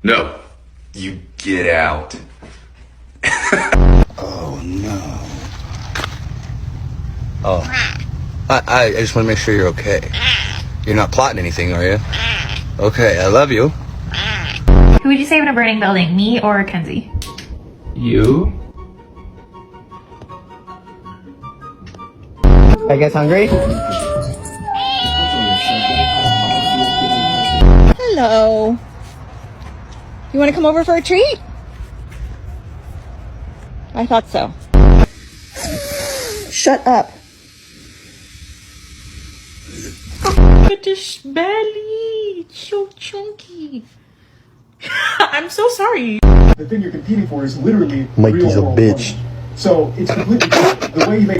No. You get out. Oh no. Oh. I just want to make sure you're okay. You're not plotting anything, are you? Okay, I love you. Who would you save in a burning building, me or Kenzie? You? I guess hungry? Hello. You want to come over for a treat? I thought so. Shut up. Look at this belly. It's so chunky. I'm so sorry. The thing you're competing for is literally Mikey's real a world bitch. money. So it's completely different. The way you make